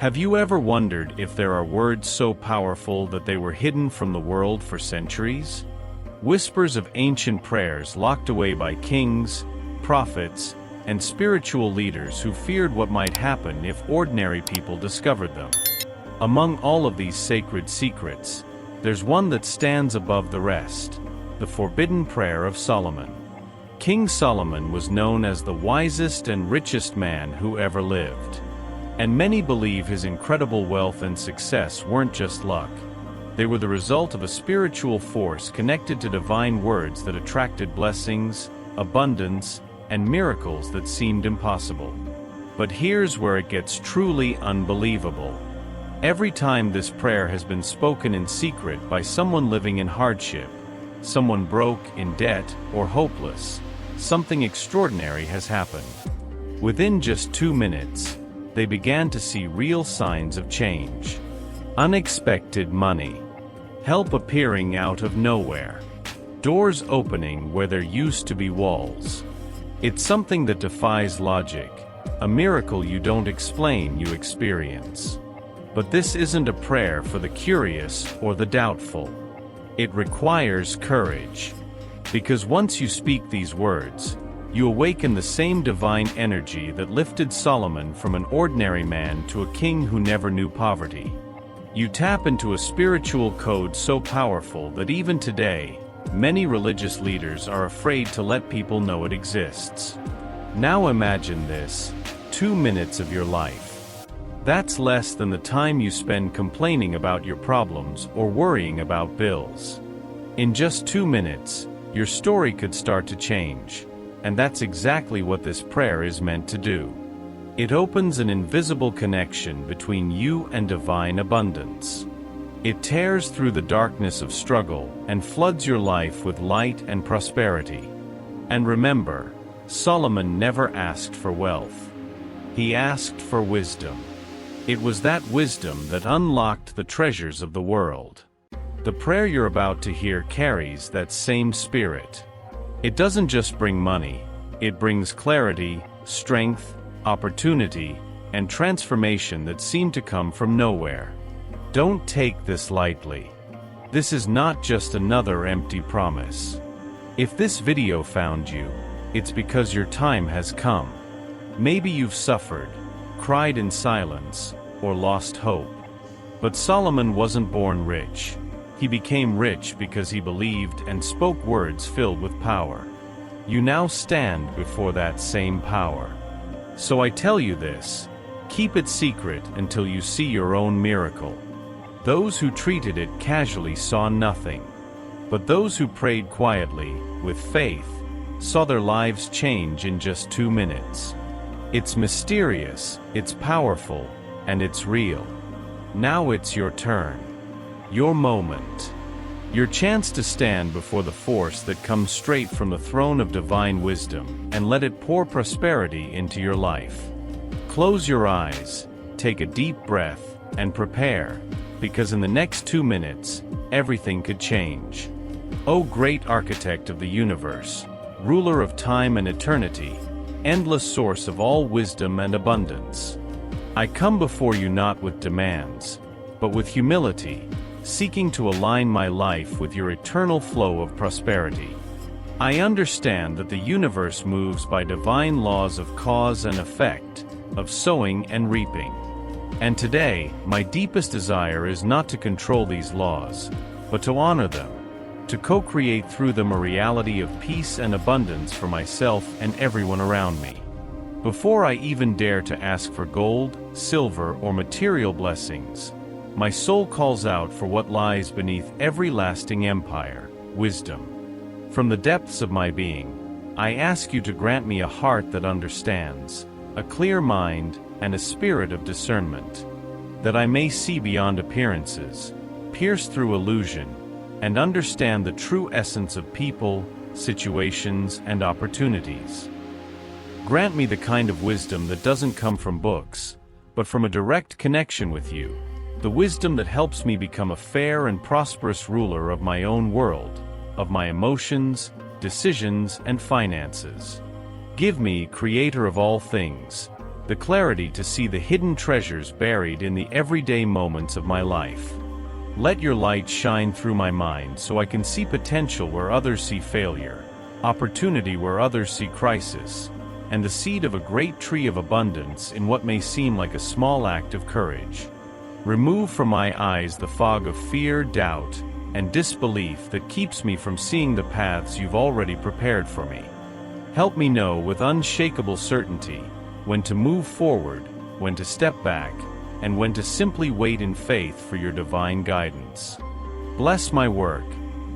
Have you ever wondered if there are words so powerful that they were hidden from the world for centuries? Whispers of ancient prayers locked away by kings, prophets, and spiritual leaders who feared what might happen if ordinary people discovered them. Among all of these sacred secrets, there's one that stands above the rest: the forbidden prayer of Solomon. King Solomon was known as the wisest and richest man who ever lived. And many believe his incredible wealth and success weren't just luck. They were the result of a spiritual force connected to divine words that attracted blessings, abundance, and miracles that seemed impossible. But here's where it gets truly unbelievable. Every time this prayer has been spoken in secret by someone living in hardship, someone broke, in debt, or hopeless, something extraordinary has happened. Within just 2 minutes, they began to see real signs of change. Unexpected money. Help appearing out of nowhere. Doors opening where there used to be walls. It's something that defies logic, a miracle you don't explain, you experience. But this isn't a prayer for the curious or the doubtful. It requires courage. Because once you speak these words, you awaken the same divine energy that lifted Solomon from an ordinary man to a king who never knew poverty. You tap into a spiritual code so powerful that even today, many religious leaders are afraid to let people know it exists. Now imagine this: 2 minutes of your life. That's less than the time you spend complaining about your problems or worrying about bills. In just 2 minutes, your story could start to change. And that's exactly what this prayer is meant to do. It opens an invisible connection between you and divine abundance. It tears through the darkness of struggle and floods your life with light and prosperity. And remember, Solomon never asked for wealth. He asked for wisdom. It was that wisdom that unlocked the treasures of the world. The prayer you're about to hear carries that same spirit. It doesn't just bring money, it brings clarity, strength, opportunity, and transformation that seem to come from nowhere. Don't take this lightly. This is not just another empty promise. If this video found you, it's because your time has come. Maybe you've suffered, cried in silence, or lost hope. But Solomon wasn't born rich. He became rich because he believed and spoke words filled with power. You now stand before that same power. So I tell you this: keep it secret until you see your own miracle. Those who treated it casually saw nothing. But those who prayed quietly, with faith, saw their lives change in just 2 minutes. It's mysterious, it's powerful, and it's real. Now it's your turn. Your moment. Your chance to stand before the force that comes straight from the throne of divine wisdom and let it pour prosperity into your life. Close your eyes, take a deep breath, and prepare, because in the next 2 minutes, everything could change. O great architect of the universe, ruler of time and eternity, endless source of all wisdom and abundance, I come before you not with demands, but with humility, seeking to align my life with your eternal flow of prosperity. I understand that the universe moves by divine laws of cause and effect, of sowing and reaping. And today, my deepest desire is not to control these laws, but to honor them, to co-create through them a reality of peace and abundance for myself and everyone around me. Before I even dare to ask for gold, silver, or material blessings, my soul calls out for what lies beneath every lasting empire: wisdom. From the depths of my being, I ask you to grant me a heart that understands, a clear mind, and a spirit of discernment, that I may see beyond appearances, pierce through illusion, and understand the true essence of people, situations, and opportunities. Grant me the kind of wisdom that doesn't come from books, but from a direct connection with you. The wisdom that helps me become a fair and prosperous ruler of my own world, of my emotions, decisions, and finances. Give me, Creator of all things, the clarity to see the hidden treasures buried in the everyday moments of my life. Let your light shine through my mind so I can see potential where others see failure, opportunity where others see crisis, and the seed of a great tree of abundance in what may seem like a small act of courage. Remove from my eyes the fog of fear, doubt, and disbelief that keeps me from seeing the paths you've already prepared for me. Help me know with unshakable certainty when to move forward, when to step back, and when to simply wait in faith for your divine guidance. Bless my work,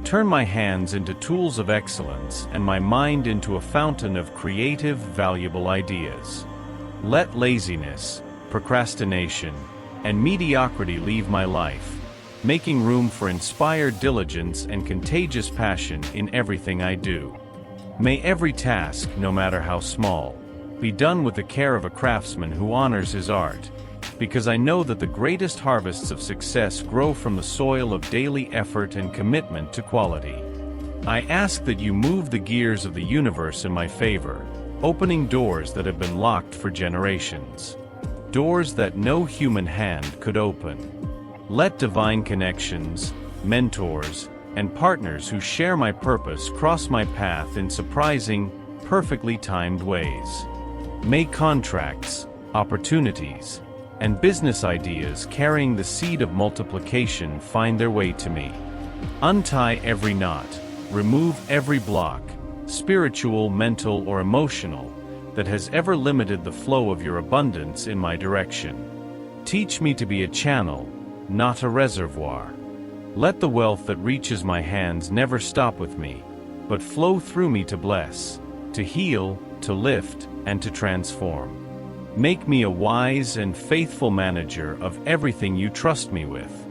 turn my hands into tools of excellence and my mind into a fountain of creative, valuable ideas. Let laziness, procrastination, and mediocrity leave my life, making room for inspired diligence and contagious passion in everything I do. May every task, no matter how small, be done with the care of a craftsman who honors his art, because I know that the greatest harvests of success grow from the soil of daily effort and commitment to quality. I ask that you move the gears of the universe in my favor, opening doors that have been locked for generations. Doors that no human hand could open. Let divine connections, mentors, and partners who share my purpose cross my path in surprising, perfectly timed ways. May contracts, opportunities, and business ideas carrying the seed of multiplication find their way to me. Untie every knot, remove every block, spiritual, mental, or emotional, that has ever limited the flow of your abundance in my direction. Teach me to be a channel, not a reservoir. Let the wealth that reaches my hands never stop with me, but flow through me to bless, to heal, to lift, and to transform. Make me a wise and faithful manager of everything you trust me with.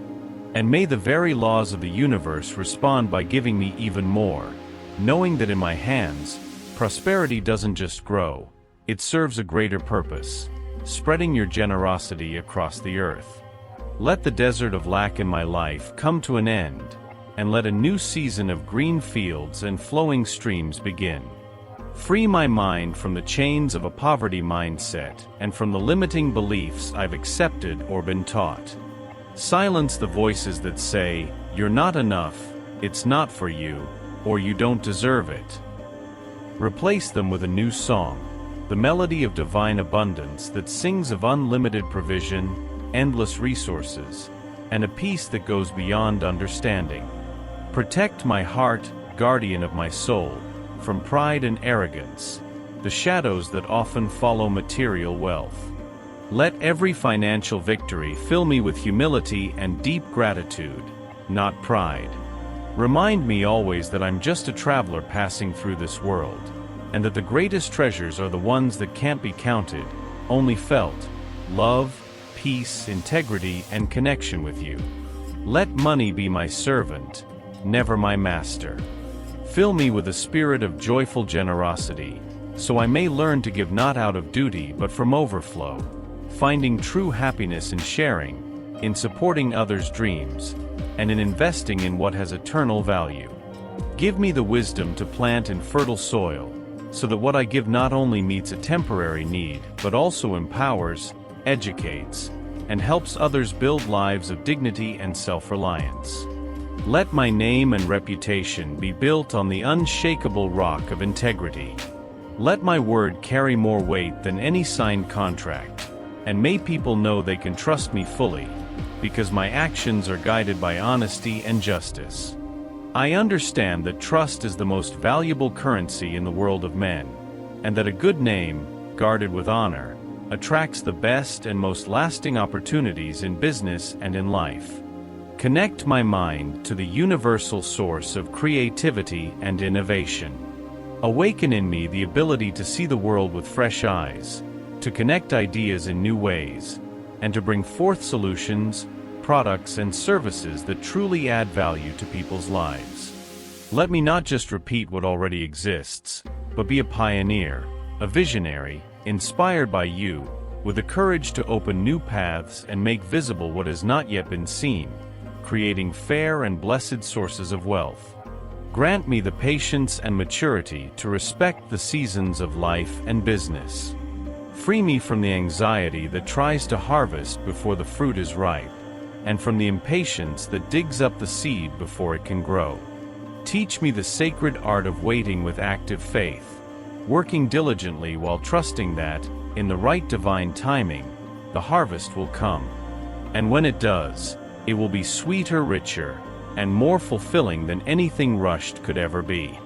And may the very laws of the universe respond by giving me even more, knowing that in my hands, prosperity doesn't just grow, it serves a greater purpose, spreading your generosity across the earth. Let the desert of lack in my life come to an end, and let a new season of green fields and flowing streams begin. Free my mind from the chains of a poverty mindset and from the limiting beliefs I've accepted or been taught. Silence the voices that say, "You're not enough, it's not for you, or you don't deserve it." Replace them with a new song, the melody of divine abundance that sings of unlimited provision, endless resources, and a peace that goes beyond understanding. Protect my heart, guardian of my soul, from pride and arrogance, the shadows that often follow material wealth. Let every financial victory fill me with humility and deep gratitude, not pride. Remind me always that I'm just a traveler passing through this world, and that the greatest treasures are the ones that can't be counted, only felt: love, peace, integrity, and connection with you. Let money be my servant, never my master. Fill me with a spirit of joyful generosity, so I may learn to give not out of duty but from overflow, finding true happiness in sharing, in supporting others' dreams, and in investing in what has eternal value. Give me the wisdom to plant in fertile soil, so that what I give not only meets a temporary need but also empowers, educates, and helps others build lives of dignity and self-reliance. Let my name and reputation be built on the unshakable rock of integrity. Let my word carry more weight than any signed contract, and may people know they can trust me fully, because my actions are guided by honesty and justice. I understand that trust is the most valuable currency in the world of men, and that a good name, guarded with honor, attracts the best and most lasting opportunities in business and in life. Connect my mind to the universal source of creativity and innovation. Awaken in me the ability to see the world with fresh eyes, to connect ideas in new ways, and to bring forth solutions, products, and services that truly add value to people's lives. Let me not just repeat what already exists, but be a pioneer, a visionary, inspired by you, with the courage to open new paths and make visible what has not yet been seen, creating fair and blessed sources of wealth. Grant me the patience and maturity to respect the seasons of life and business. Free me from the anxiety that tries to harvest before the fruit is ripe, and from the impatience that digs up the seed before it can grow. Teach me the sacred art of waiting with active faith, working diligently while trusting that, in the right divine timing, the harvest will come. And when it does, it will be sweeter, richer, and more fulfilling than anything rushed could ever be.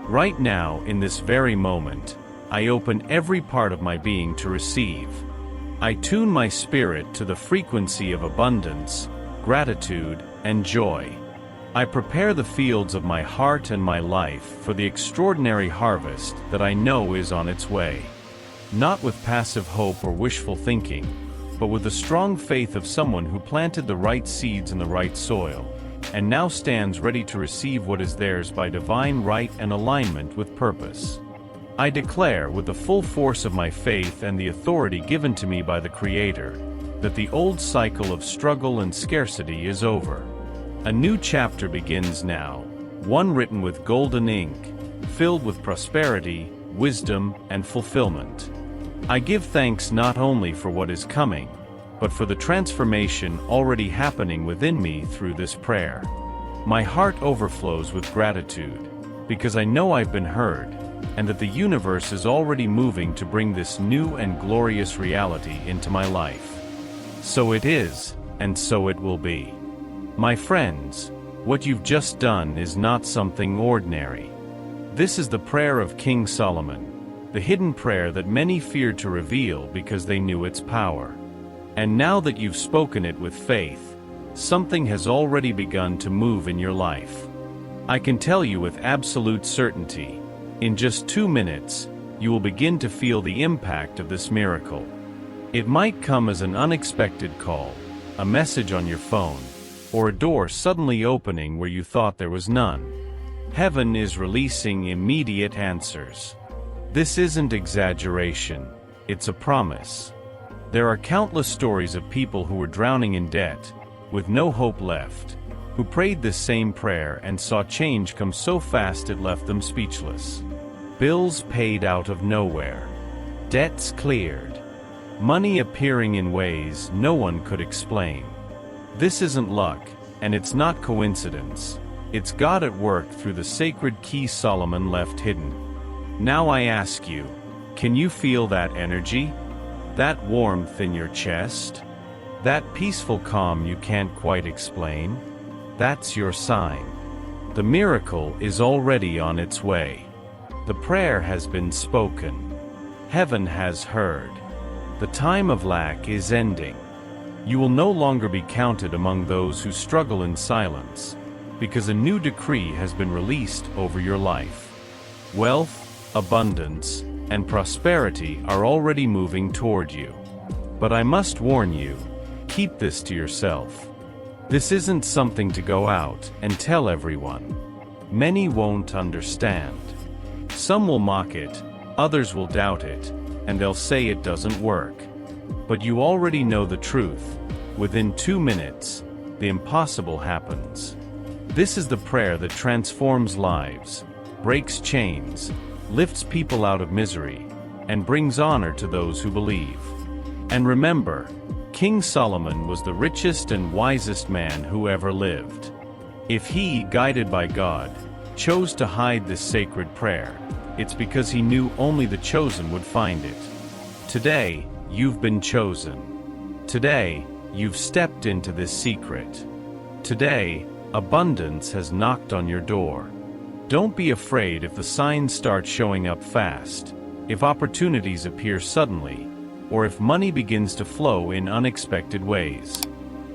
Right now, in this very moment, I open every part of my being to receive. I tune my spirit to the frequency of abundance, gratitude, and joy. I prepare the fields of my heart and my life for the extraordinary harvest that I know is on its way. Not with passive hope or wishful thinking, but with the strong faith of someone who planted the right seeds in the right soil, and now stands ready to receive what is theirs by divine right and alignment with purpose. I declare with the full force of my faith and the authority given to me by the Creator, that the old cycle of struggle and scarcity is over. A new chapter begins now, one written with golden ink, filled with prosperity, wisdom, and fulfillment. I give thanks not only for what is coming, but for the transformation already happening within me through this prayer. My heart overflows with gratitude, because I know I've been heard, and that the universe is already moving to bring this new and glorious reality into my life. So it is, and so it will be. My friends, what you've just done is not something ordinary. This is the prayer of King Solomon, the hidden prayer that many feared to reveal because they knew its power. And now that you've spoken it with faith, something has already begun to move in your life. I can tell you with absolute certainty, in just 2 minutes, you will begin to feel the impact of this miracle. It might come as an unexpected call, a message on your phone, or a door suddenly opening where you thought there was none. Heaven is releasing immediate answers. This isn't exaggeration, it's a promise. There are countless stories of people who were drowning in debt, with no hope left, who prayed this same prayer and saw change come so fast it left them speechless. Bills paid out of nowhere. Debts cleared. Money appearing in ways no one could explain. This isn't luck, and it's not coincidence. It's God at work through the sacred key Solomon left hidden. Now I ask you, can you feel that energy? That warmth in your chest? That peaceful calm you can't quite explain? That's your sign. The miracle is already on its way. The prayer has been spoken. Heaven has heard. The time of lack is ending. You will no longer be counted among those who struggle in silence, because a new decree has been released over your life. Wealth, abundance, and prosperity are already moving toward you. But I must warn you, keep this to yourself. This isn't something to go out and tell everyone. Many won't understand. Some will mock it, others will doubt it, and they'll say it doesn't work. But you already know the truth. Within 2 minutes, the impossible happens. This is the prayer that transforms lives, breaks chains, lifts people out of misery, and brings honor to those who believe. And remember, King Solomon was the richest and wisest man who ever lived. If he, guided by God, chose to hide this sacred prayer, it's because he knew only the chosen would find it. Today, you've been chosen. Today, you've stepped into this secret. Today, abundance has knocked on your door. Don't be afraid if the signs start showing up fast, if opportunities appear suddenly, or if money begins to flow in unexpected ways.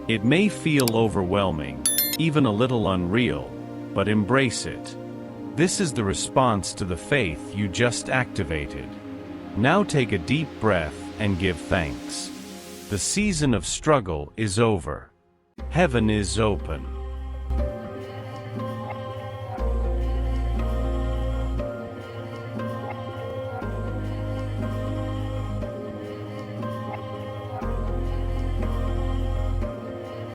It may feel overwhelming, even a little unreal, but embrace it. This is the response to the faith you just activated. Now take a deep breath and give thanks. The season of struggle is over. Heaven is open.